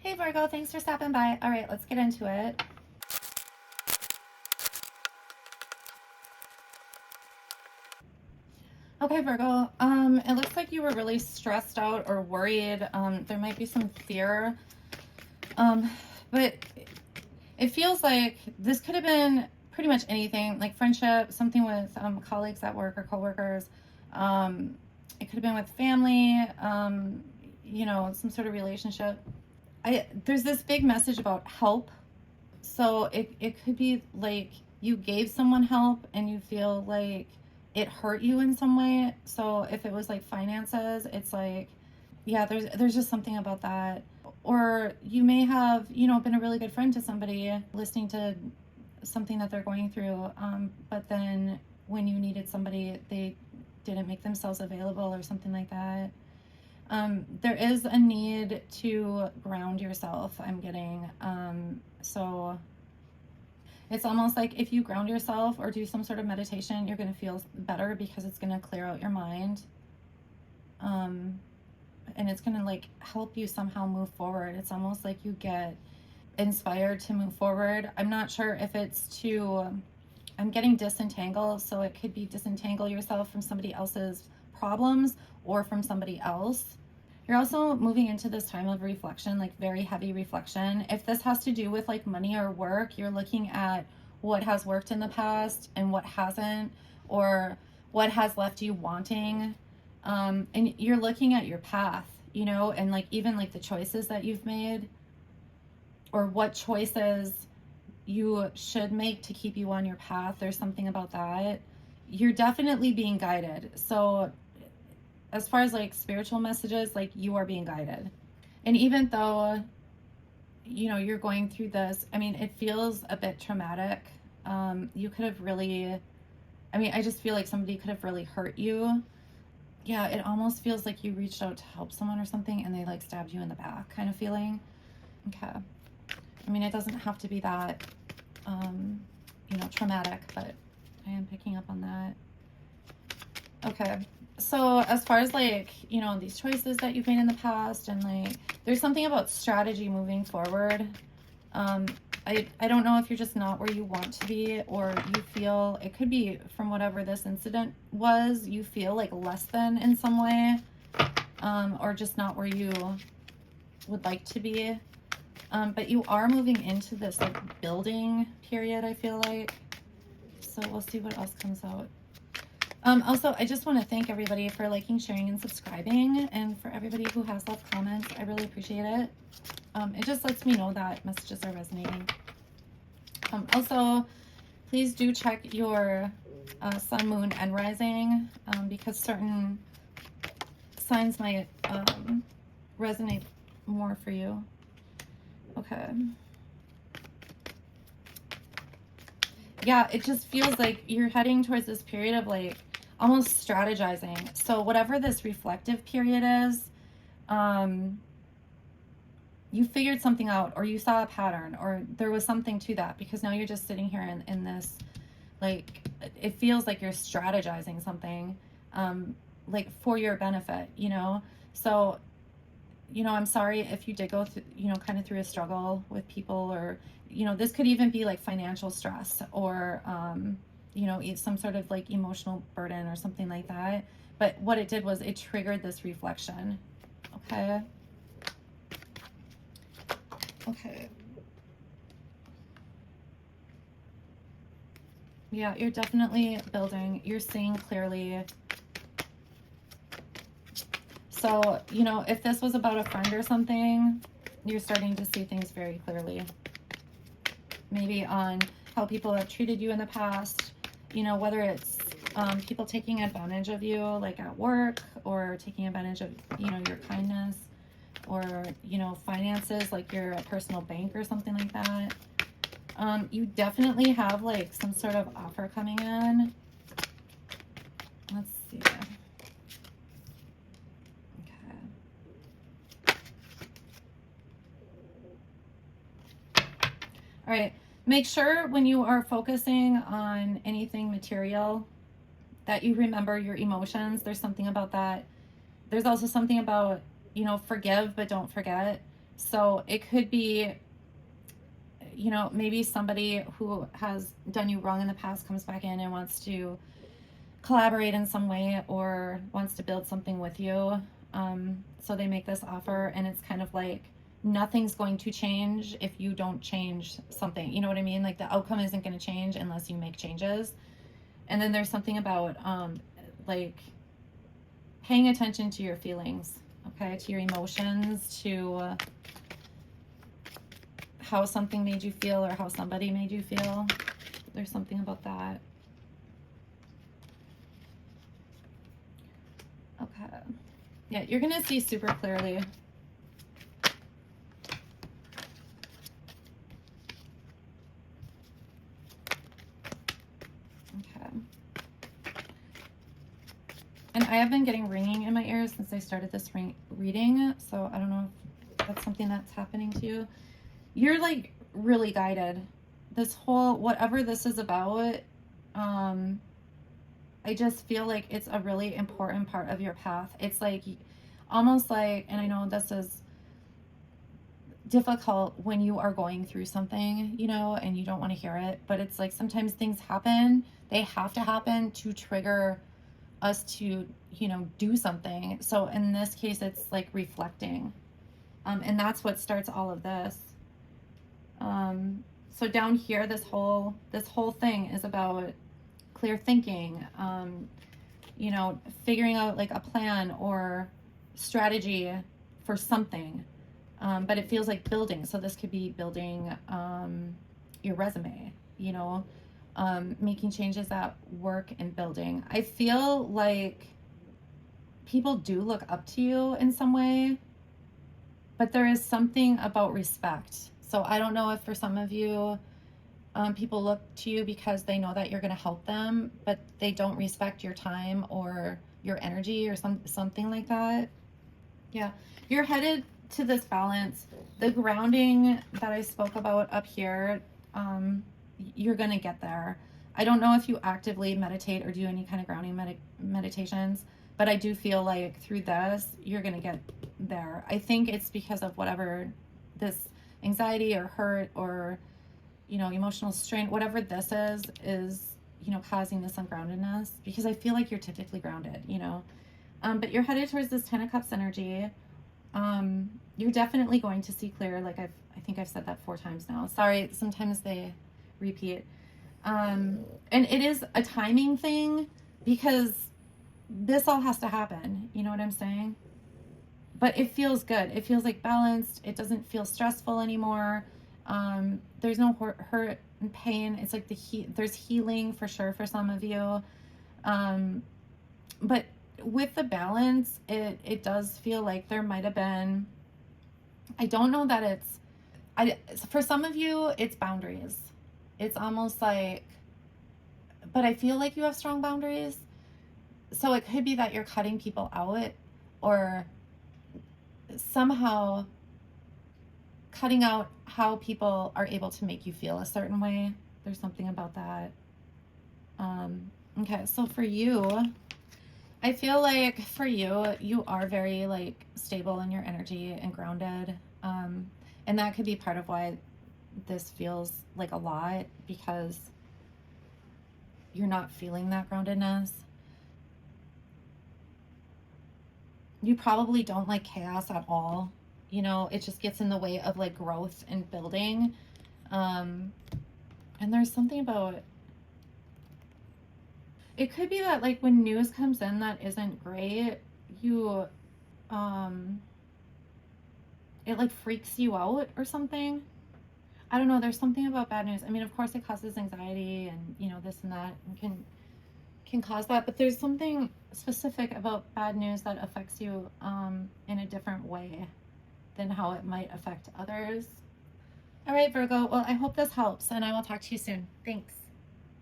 Hey Virgo, thanks for stopping by. All right, let's get into it. Okay, Virgo, it looks like you were really stressed out or worried. There might be some fear. Um, but it feels like this could have been pretty much anything, like friendship, something with colleagues at work or coworkers. It could have been with family, some sort of relationship. There's this big message about help. So it could be like you gave someone help and you feel like it hurt you in some way. So if it was like finances, it's like, yeah, there's just something about that. Or you may have, been a really good friend to somebody listening to something that they're going through. But then when you needed somebody, they didn't make themselves available or something like that. There is a need to ground yourself, I'm getting. So it's almost like if you ground yourself or do some sort of meditation, you're going to feel better because it's going to clear out your mind. And it's going to like help you somehow move forward. It's almost like you get inspired to move forward. I'm not sure if it's I'm getting disentangle. So it could be disentangle yourself from somebody else's problems or from somebody else. You're also moving into this time of reflection, like very heavy reflection. If this has to do with like money or work, you're looking at what has worked in the past and what hasn't, or what has left you wanting. And you're looking at your path, and like even like the choices that you've made or what choices you should make to keep you on your path. There's something about that. You're definitely being guided. So as far as like spiritual messages, like you are being guided. And even though, you're going through this, I mean, it feels a bit traumatic. You could have really, I just feel like somebody could have really hurt you. Yeah, it almost feels like you reached out to help someone or something and they like stabbed you in the back kind of feeling. Okay. It doesn't have to be that, traumatic, but I am picking up on that. Okay. So as far as like, these choices that you've made in the past and like, there's something about strategy moving forward. I don't know if you're just not where you want to be, or you feel, it could be from whatever this incident was, you feel like less than in some way, or just not where you would like to be. But you are moving into this like building period, I feel like. So we'll see what else comes out. Also, I just want to thank everybody for liking, sharing, and subscribing, and for everybody who has left comments. I really appreciate it. It just lets me know that messages are resonating. Also, please do check your sun, moon, and rising, because certain signs might resonate more for you. Okay. Yeah, it just feels like you're heading towards this period of like almost strategizing. So whatever this reflective period is, you figured something out, or you saw a pattern, or there was something to that, because now you're just sitting here in this, like, it feels like you're strategizing something, like for your benefit, So, I'm sorry if you did go through, kind of through a struggle with people, or, this could even be like financial stress, or, some sort of like emotional burden or something like that. But what it did was it triggered this reflection. Okay. Okay. Yeah, you're definitely building. You're seeing clearly. So, if this was about a friend or something, you're starting to see things very clearly. Maybe on how people have treated you in the past, whether it's people taking advantage of you, like at work, or taking advantage of, your kindness, or, finances, like you're a personal bank or something like that. You definitely have like some sort of offer coming in. Let's see. Okay. All right. Make sure when you are focusing on anything material that you remember your emotions. There's something about that. There's also something about, forgive but don't forget. So it could be, you know, maybe somebody who has done you wrong in the past comes back in and wants to collaborate in some way or wants to build something with you. So they make this offer, and it's kind of like nothing's going to change if you don't change something. You know what I mean? Like the outcome isn't going to change unless you make changes. And then there's something about like paying attention to your feelings, okay, to your emotions, to how something made you feel or how somebody made you feel. There's something about that. Okay. Yeah, you're going to see super clearly. Okay. And I have been getting ringing in my ears since I started this reading, so I don't know if that's something that's happening to you. You're like really guided. This whole, whatever this is about, I just feel like it's a really important part of your path. It's like almost like, and I know this is difficult when you are going through something, you know, and you don't want to hear it, but it's like sometimes things happen, they have to happen to trigger us to, you know, do something. So in this case, it's like reflecting. And that's what starts all of this. So down here, this whole thing is about clear thinking, you know, figuring out like a plan or strategy for something. But it feels like building. So this could be building your resume, you know, making changes at work and building. I feel like people do look up to you in some way, but there is something about respect. So I don't know if for some of you, people look to you because they know that you're going to help them, but they don't respect your time or your energy or something like that. Yeah, you're headed to this balance. The grounding that I spoke about up here, you're going to get there. I don't know if you actively meditate or do any kind of grounding meditations, but I do feel like through this, you're going to get there. I think it's because of whatever this anxiety or hurt or, you know, emotional strain, whatever this is, you know, causing this ungroundedness, because I feel like you're typically grounded, you know. But you're headed towards this 10 of Cups energy. You're definitely going to see clear. Like I think I've said that 4 times now. Sorry, sometimes they repeat. And it is a timing thing because this all has to happen. You know what I'm saying? But it feels good. It feels like balanced. It doesn't feel stressful anymore. There's no hurt and pain. It's like there's healing for sure for some of you. But with the balance, it does feel like there might have been, I don't know that for some of you, it's boundaries. It's almost like, but I feel like you have strong boundaries. So it could be that you're cutting people out or somehow cutting out how people are able to make you feel a certain way. There's something about that. Okay, so for you, I feel like for you, you are very like stable in your energy and grounded. And that could be part of why this feels like a lot, because you're not feeling that groundedness. You probably don't like chaos at all. You know, it just gets in the way of like growth and building. And there's something about, it could be that like when news comes in that isn't great, you, it like freaks you out or something. I don't know. There's something about bad news. I mean, of course it causes anxiety and, you know, this and that and can cause that, but there's something specific about bad news that affects you in a different way than how it might affect others. All right, Virgo. Well, I hope this helps, and I will talk to you soon. Thanks.